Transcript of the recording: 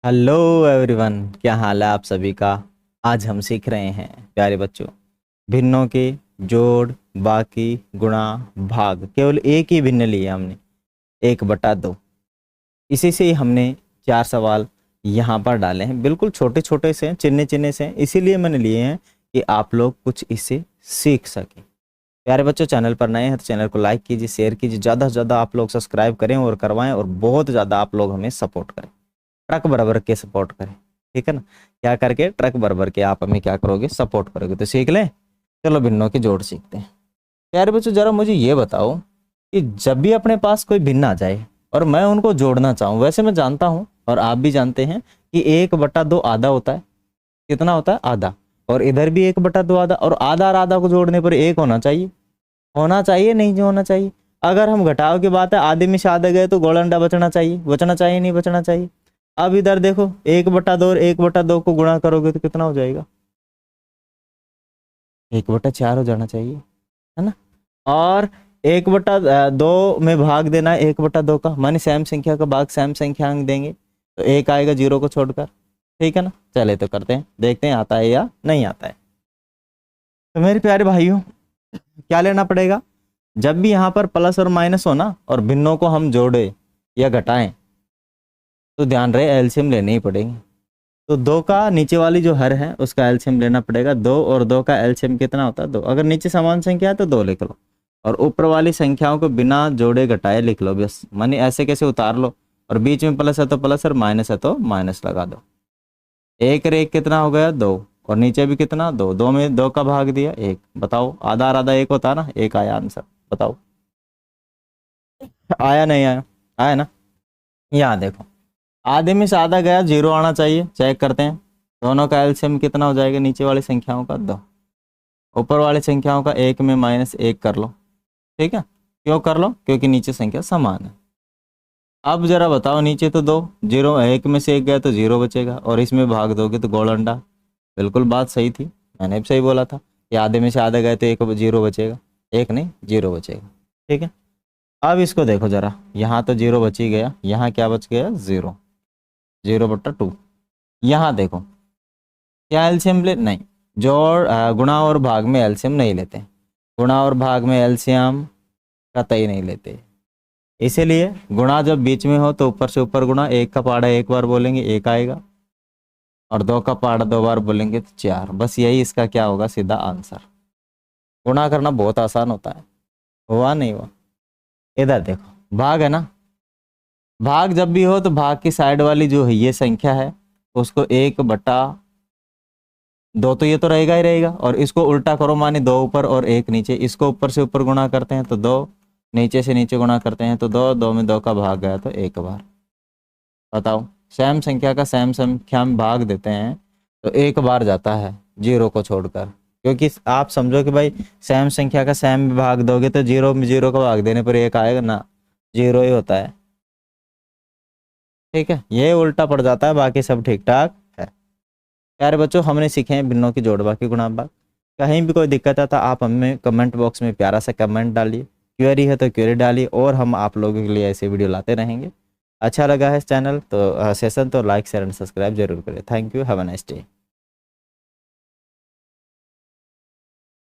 Hello everyone, क्या हाल है आप सभी का। आज हम सीख रहे हैं प्यारे बच्चों भिन्नों के जोड़, बाकी, गुणा, भाग। केवल एक ही भिन्न लिया हमने, 1/2। इसी से ही हमने 4 सवाल यहाँ पर डाले हैं। बिल्कुल छोटे छोटे से हैं, चिन्ह चिन्ह से हैं, इसीलिए मैंने लिए हैं कि आप लोग कुछ इससे सीख सकें। प्यारे बच्चों, चैनल पर नए हैं तो चैनल को लाइक कीजिए, शेयर कीजिए, ज़्यादा से ज़्यादा आप लोग सब्सक्राइब करें और करवाएं, और बहुत ज़्यादा आप लोग हमें सपोर्ट करें, ट्रक बराबर के सपोर्ट करें। ठीक है ना, क्या करके? ट्रक बराबर के आप हमें क्या करोगे? सपोर्ट करोगे। तो सीख लें। चलो भिन्नों के जोड़ सीखते हैं। प्यारे बच्चों, जरा मुझे ये बताओ कि जब भी अपने पास कोई भिन्न आ जाए और मैं उनको जोड़ना चाहूँ, वैसे मैं जानता हूँ और आप भी जानते हैं कि 1/2 आधा होता है। कितना होता है? आधा। और इधर भी 1/2 आधा, और आधा और आधा को जोड़ने पर एक होना चाहिए। होना चाहिए नहीं जो होना चाहिए। अगर हम घटाव की बात है, आधे में से आधे गए तो गोल अंडा बचना चाहिए। बचना चाहिए नहीं बचना चाहिए? अब इधर देखो, 1/2 और 1/2 को गुणा करोगे तो कितना हो जाएगा? 1/4 हो जाना चाहिए, है ना। और 1/2 में भाग देना है 1/2 का, माने सेम संख्या का भाग सेम संख्या अंक देंगे तो एक आएगा जीरो को छोड़कर। ठीक है ना। चले तो करते हैं, देखते हैं आता है या नहीं आता है। तो मेरे प्यारे भाइयों, क्या लेना पड़ेगा? जब भी यहाँ पर प्लस और माइनस हो ना, और भिन्नों को हम जोड़े या घटाएं, तो ध्यान रहे एलसीएम लेने ही पड़ेंगे। तो 2 का नीचे वाली जो हर है उसका एलसीएम लेना पड़ेगा। 2 और 2 का एलसीएम कितना होता है? 2। अगर नीचे समान संख्या है तो 2 लिख लो, और ऊपर वाली संख्याओं को बिना जोड़े घटाए लिख लो बस। माने ऐसे कैसे उतार लो, और बीच में प्लस है तो प्लस और माइनस है तो माइनस लगा दो। 1 और 1 कितना हो गया? 2। और नीचे भी कितना? 2। 2 में 2 का भाग दिया 1। बताओ, आधा और आधा 1 होता है ना। 1 आया आंसर। बताओ आया नहीं आया? आया ना। यहाँ देखो, आधे में से आधा गया, 0 आना चाहिए। चेक करते हैं दोनों का एलसीएम कितना हो जाएगा। नीचे वाली संख्याओं का 2, ऊपर वाली संख्याओं का 1 में -1 कर लो। ठीक है। क्यों कर लो? क्योंकि नीचे संख्या समान है। अब जरा बताओ, नीचे तो 2, 0, 1 में से 1 गया तो 0 बचेगा, और इसमें भाग दोगे तो गोल अंडा। बिल्कुल बात सही थी, मैंने भी सही बोला था कि आधे में से आधा गए तो 1 0 बचेगा। 1 नहीं, 0 बचेगा। ठीक है। अब इसको देखो जरा, यहाँ तो 0 बच ही गया, यहाँ क्या बच गया? 0। 0/2। यहाँ देखो, क्या एलसीएम ले? नहीं। जोड़ गुणा और भाग में एलसीएम नहीं लेते। गुणा और भाग में एलसीएम कतई नहीं लेते। इसीलिए गुणा जब बीच में हो तो ऊपर से ऊपर गुणा। 1 का पहाड़ा 1 बार बोलेंगे 1 आएगा, और 2 का पहाड़ा 2 बार बोलेंगे तो 4। बस यही इसका क्या होगा? सीधा आंसर। गुणा करना बहुत आसान होता है। हुआ नहीं हुआ? इधर देखो, भाग है ना। भाग जब भी हो तो भाग की साइड वाली जो है ये संख्या है, उसको 1/2 तो ये तो रहेगा ही रहेगा, और इसको उल्टा करो, माने 2 ऊपर और 1 नीचे। इसको ऊपर से ऊपर गुणा करते हैं तो 2, नीचे से नीचे गुणा करते हैं तो 2। 2 में 2 का भाग गया तो 1 बार। बताओ, सेम संख्या का सेम संख्या में भाग देते हैं तो 1 बार जाता है 0 को छोड़कर। क्योंकि आप समझो कि भाई सेम संख्या का सेम में भाग दोगे तो 0 में 0 का भाग देने पर 1 आएगा ना, 0 ही होता है। ठीक है, ये उल्टा पड़ जाता है, बाकी सब ठीक ठाक है। प्यारे बच्चों, हमने सीखे हैं भिन्नों की जोड़, बाकी गुणा, भाग। कहीं भी कोई दिक्कत है तो आप हमें कमेंट बॉक्स में प्यारा सा कमेंट डालिए। क्वेरी है तो क्वेरी डालिए, और हम आप लोगों के लिए ऐसे वीडियो लाते रहेंगे। अच्छा लगा है इस चैनल तो सेशन तो लाइक शेयर एंड सब्सक्राइब जरूर करें। Thank you, have a nice day.